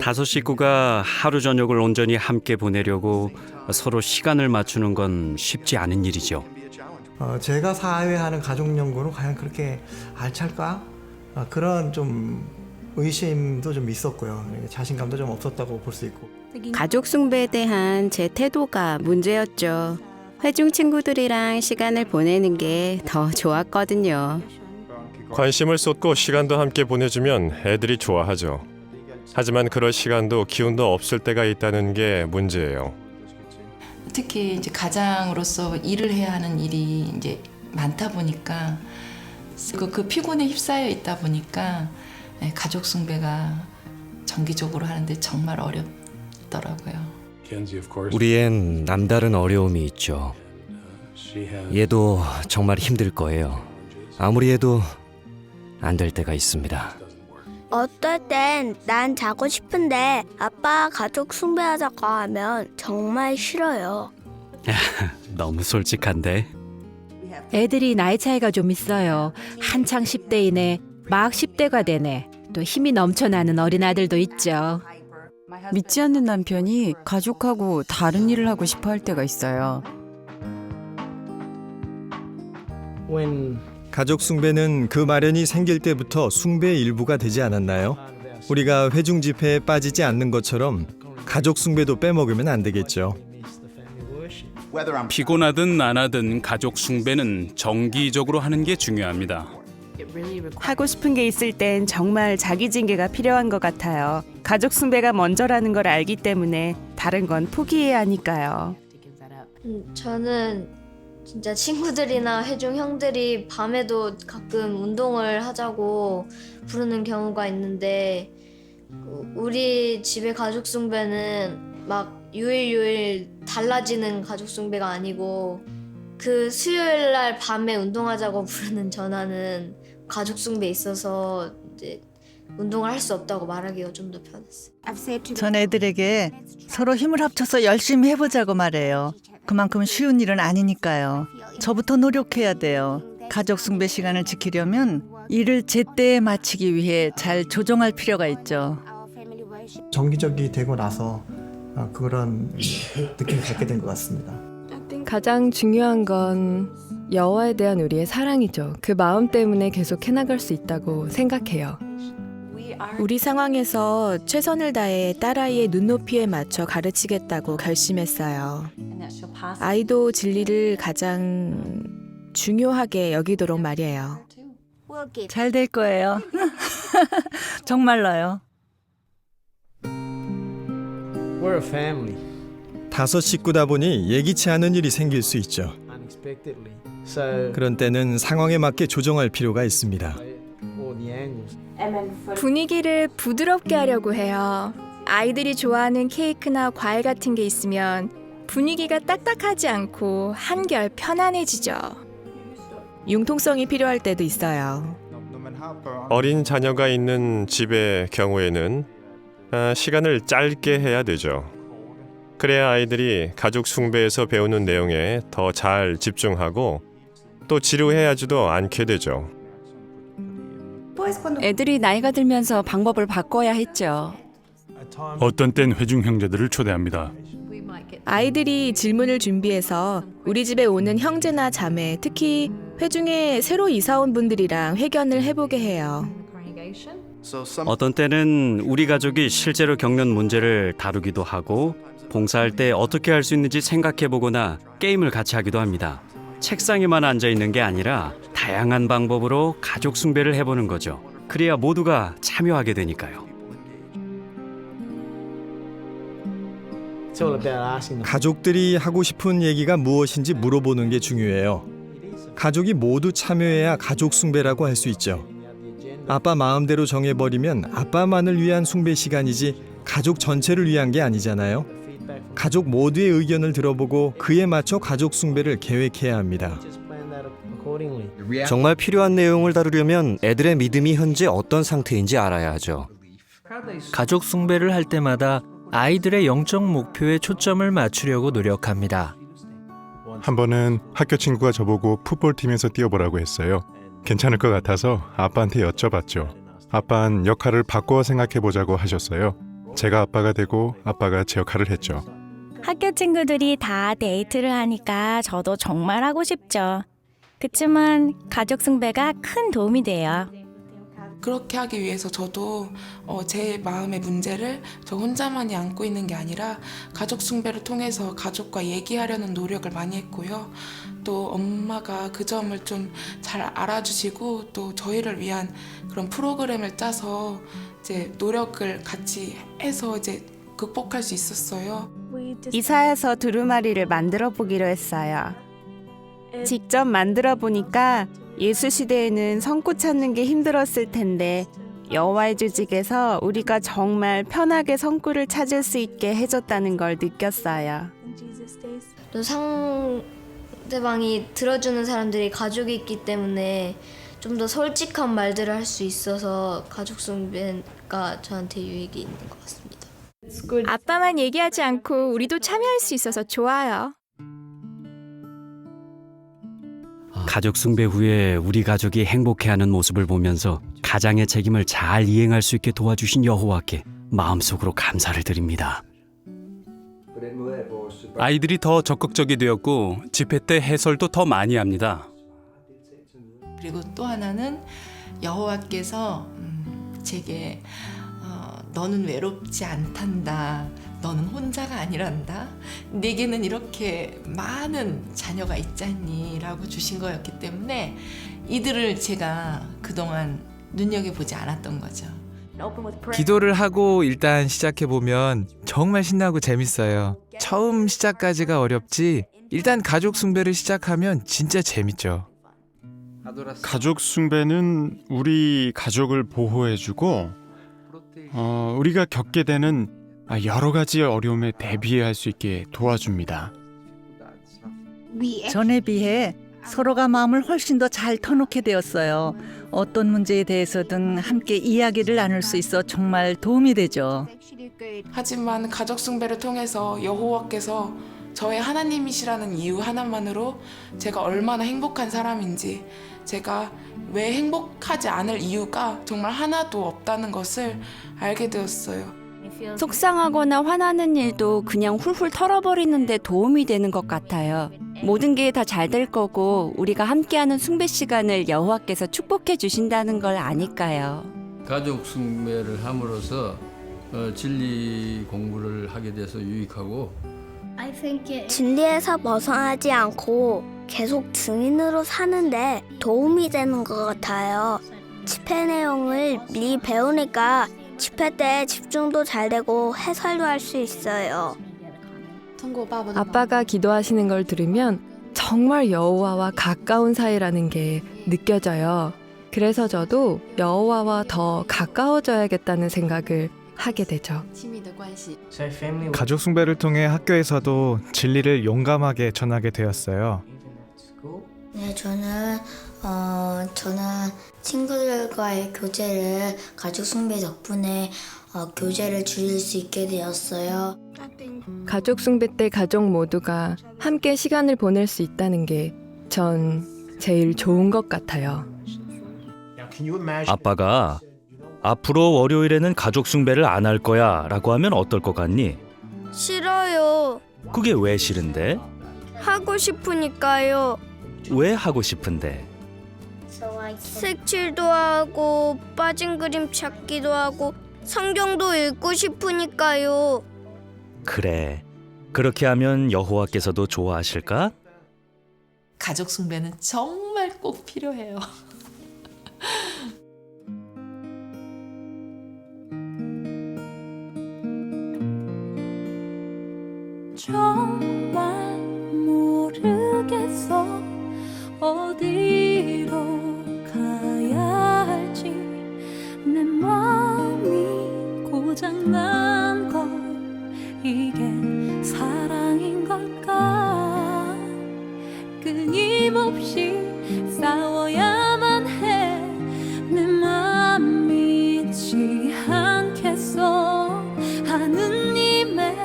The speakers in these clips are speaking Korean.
다섯 식구가 하루 저녁을 온전히 함께 보내려고 서로 시간을 맞추는 건 쉽지 않은 일이죠. 제가 사회하는 가족연구는 과연 그렇게 알찰까? 그런 좀 의심도 좀 있었고요. 자신감도 좀 없었다고 볼 수 있고. 가족 숭배에 대한 제 태도가 문제였죠. 회중 친구들이랑 시간을 보내는 게 더 좋았거든요. 관심을 쏟고 시간도 함께 보내주면 애들이 좋아하죠. 하지만 그럴 시간도 기운도 없을 때가 있다는 게 문제예요. 특히 이제 가장으로서 일을 해야 하는 일이 이제 많다 보니까 그 피곤에 휩싸여 있다 보니까 가족 숭배가 정기적으로 하는데 정말 어렵더라고요. 우리엔 남다른 어려움이 있죠. 얘도 정말 힘들 거예요. 아무리 해도 안 될 때가 있습니다. 어떨 땐 난 자고 싶은데 아빠 가족 숭배하자고 하면 정말 싫어요. 너무 솔직한데. 애들이 나이 차이가 좀 있어요. 한창 10대이네, 막 10대가 되네. 또 힘이 넘쳐나는 어린아들도 있죠. 믿지 않는 남편이 가족하고 다른 일을 하고 싶어 할 때가 있어요. 가족 숭배는 그 마련이 생길 때부터 숭배의 일부가 되지 않았나요? 우리가 회중 집회에 빠지지 않는 것처럼 가족 숭배도 빼먹으면 안 되겠죠. 피곤하든 안 하든 가족 숭배는 정기적으로 하는 게 중요합니다. 하고 싶은 게 있을 땐 정말 자기 징계가 필요한 것 같아요. 가족 숭배가 먼저라는 걸 알기 때문에 다른 건 포기해야 하니까요. 저는 진짜 친구들이나 회중 형들이 밤에도 가끔 운동을 하자고 부르는 경우가 있는데 우리 집의 가족 숭배는 막 유일 달라지는 가족 숭배가 아니고 그 수요일 날 밤에 운동하자고 부르는 전화는 가족 숭배에 있어서 이제 운동을 할 수 없다고 말하기가 좀 더 편했어요. 전 애들에게 서로 힘을 합쳐서 열심히 해보자고 말해요. 그만큼 쉬운 일은 아니니까요. 저부터 노력해야 돼요. 가족 숭배 시간을 지키려면 일을 제때에 마치기 위해 잘 조정할 필요가 있죠. 정기적이 되고 나서 그런 느낌을 갖게 된 것 같습니다. 가장 중요한 건 여와에 대한 우리의 사랑이죠. 그 마음 때문에 계속 해나갈 수 있다고 생각해요. 우리 상황에서 최선을 다해 딸아이의 눈높이에 맞춰 가르치겠다고 결심했어요. 아이도 진리를 가장 중요하게 여기도록 말이에요. 잘 될 거예요. 정말로요. 다섯 식구다 보니 예기치 않은 일이 생길 수 있죠. 그런 때는 상황에 맞게 조정할 필요가 있습니다. 분위기를 부드럽게 하려고 해요. 아이들이 좋아하는 케이크나 과일 같은 게 있으면 분위기가 딱딱하지 않고 한결 편안해지죠. 융통성이 필요할 때도 있어요. 어린 자녀가 있는 집의 경우에는 시간을 짧게 해야 되죠. 그래야 아이들이 가족 숭배에서 배우는 내용에 더 잘 집중하고 또 지루해하지도 않게 되죠. 애들이 나이가 들면서 방법을 바꿔야 했죠. 어떤 땐 회중 형제들을 초대합니다. 아이들이 질문을 준비해서 우리 집에 오는 형제나 자매, 특히 회중에 새로 이사 온 분들이랑 회견을 해보게 해요. 어떤 때는 우리 가족이 실제로 겪는 문제를 다루기도 하고 봉사할 때 어떻게 할 수 있는지 생각해보거나 게임을 같이 하기도 합니다. 책상에만 앉아있는 게 아니라 다양한 방법으로 가족 숭배를 해보는 거죠. 그래야 모두가 참여하게 되니까요. 가족들이 하고 싶은 얘기가 무엇인지 물어보는 게 중요해요. 가족이 모두 참여해야 가족 숭배라고 할 수 있죠. 아빠 마음대로 정해버리면 아빠만을 위한 숭배 시간이지 가족 전체를 위한 게 아니잖아요. 가족 모두의 의견을 들어보고 그에 맞춰 가족 숭배를 계획해야 합니다. 정말 필요한 내용을 다루려면 애들의 믿음이 현재 어떤 상태인지 알아야 하죠. 가족 숭배를 할 때마다 아이들의 영적 목표에 초점을 맞추려고 노력합니다. 한 번은 학교 친구가 저보고 풋볼팀에서 뛰어보라고 했어요. 괜찮을 것 같아서 아빠한테 여쭤봤죠. 아빠는 역할을 바꿔 생각해 보자고 하셨어요. 제가 아빠가 되고 아빠가 제 역할을 했죠. 학교 친구들이 다 데이트를 하니까 저도 정말 하고 싶죠. 그치만 가족 숭배가 큰 도움이 돼요. 그렇게 하기 위해서 저도 제 마음의 문제를 저 혼자만이 안고 있는 게 아니라 가족 숭배를 통해서 가족과 얘기하려는 노력을 많이 했고요. 또 엄마가 그 점을 좀 잘 알아주시고 또 저희를 위한 그런 프로그램을 짜서 이제 노력을 같이 해서 이제 극복할 수 있었어요. 이사해서 두루마리를 만들어 보기로 했어요. 직접 만들어 보니까 예수 시대에는 성구 찾는 게 힘들었을 텐데 여호와의 조직에서 우리가 정말 편하게 성구를 찾을 수 있게 해줬다는 걸 느꼈어요. 또 상대방이 들어주는 사람들이 가족이 있기 때문에 좀 더 솔직한 말들을 할 수 있어서 가족 숭배가 저한테 유익이 있는 것 같습니다. 아빠만 얘기하지 않고 우리도 참여할 수 있어서 좋아요. 가족 숭배 후에 우리 가족이 행복해하는 모습을 보면서 가장의 책임을 잘 이행할 수 있게 도와주신 여호와께 마음속으로 감사를 드립니다. 아이들이 더 적극적이 되었고 집회 때 해설도 더 많이 합니다. 그리고 또 하나는 여호와께서 제게 너는 외롭지 않단다. 너는 혼자가 아니란다. 내게는 이렇게 많은 자녀가 있잖니 라고 주신 거였기 때문에 이들을 제가 그동안 눈여겨보지 않았던 거죠. 기도를 하고 일단 시작해보면 정말 신나고 재밌어요. 처음 시작까지가 어렵지 일단 가족 숭배를 시작하면 진짜 재밌죠. 가족 숭배는 우리 가족을 보호해주고 우리가 겪게 되는 여러 가지 어려움에 대비할 수 있게 도와줍니다. 전에 비해 서로가 마음을 훨씬 더 잘 터놓게 되었어요. 어떤 문제에 대해서든 함께 이야기를 나눌 수 있어 정말 도움이 되죠. 하지만 가족 숭배를 통해서 여호와께서 저의 하나님이시라는 이유 하나만으로 제가 얼마나 행복한 사람인지, 제가 왜 행복하지 않을 이유가 정말 하나도 없다는 것을 알게 되었어요. 속상하거나 화나는 일도 그냥 훌훌 털어버리는데 도움이 되는 것 같아요. 모든 게 다 잘 될 거고 우리가 함께하는 숭배 시간을 여호와께서 축복해 주신다는 걸 아니까요. 가족 숭배를 함으로써 진리 공부를 하게 돼서 유익하고 진리에서 벗어나지 않고 계속 증인으로 사는데 도움이 되는 것 같아요. 집회 내용을 미리 배우니까 집회 때 집중도 잘 되고 해설도 할 수 있어요. 아빠가 기도하시는 걸 들으면 정말 여호와와 가까운 사이라는 게 느껴져요. 그래서 저도 여호와와 더 가까워져야겠다는 생각을 하게 되죠. 가족 숭배를 통해 학교에서도 진리를 용감하게 전하게 되었어요. 네, 저는 친구들과의 교제를 가족 숭배 덕분에 교제를 줄일 수 있게 되었어요. 가족 숭배 때 가족 모두가 함께 시간을 보낼 수 있다는 게 전 제일 좋은 것 같아요. 아빠가 앞으로 월요일에는 가족 숭배를 안 할 거야 라고 하면 어떨 것 같니? 싫어요. 그게 왜 싫은데? 하고 싶으니까요. 왜 하고 싶은데? 색칠도 하고 빠진 그림 찾기도 하고 성경도 읽고 싶으니까요. 그래, 그렇게 하면 여호와께서도 좋아하실까? 가족 숭배는 정말 꼭 필요해요. 정말 모르겠어 어디로 가야 할지 내 마음이 고장난 걸 이게 사랑인 걸까 끊임없이 싸워야만 해 내 맘 믿지 않겠어 하느님의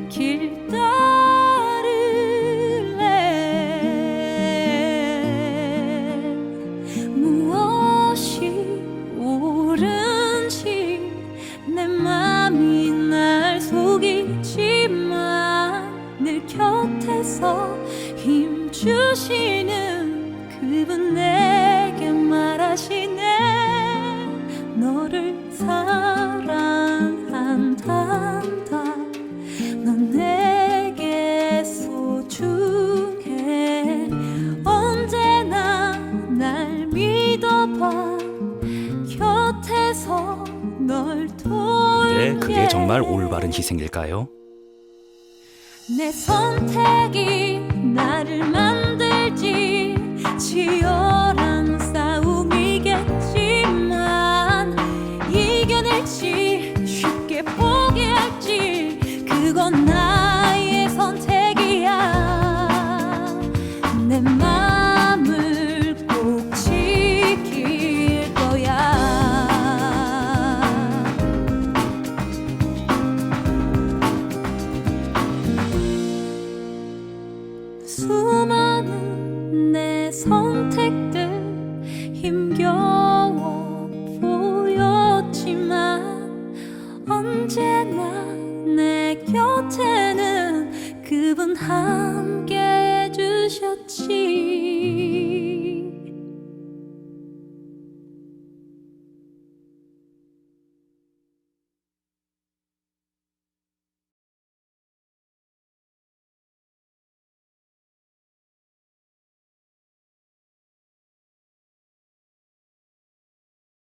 길 따를래 무엇이 옳은 주시는 그분 내게 말하시네 너를 사랑한단다 넌 내게 소중해 언제나 날 믿어봐 곁에서 널 네, 그게 도울게 정말 올바른 희생일까요? 내 선택이 나를 만들지 치열한 싸움이겠지만 이겨낼지 쉽게 포기할지 그건 나의 선택이야 내 맘을 꼭 지킬 거야 수많은 내 선택들 힘겨워 보였지만 언제나 내 곁에는 그분 함께 해주셨지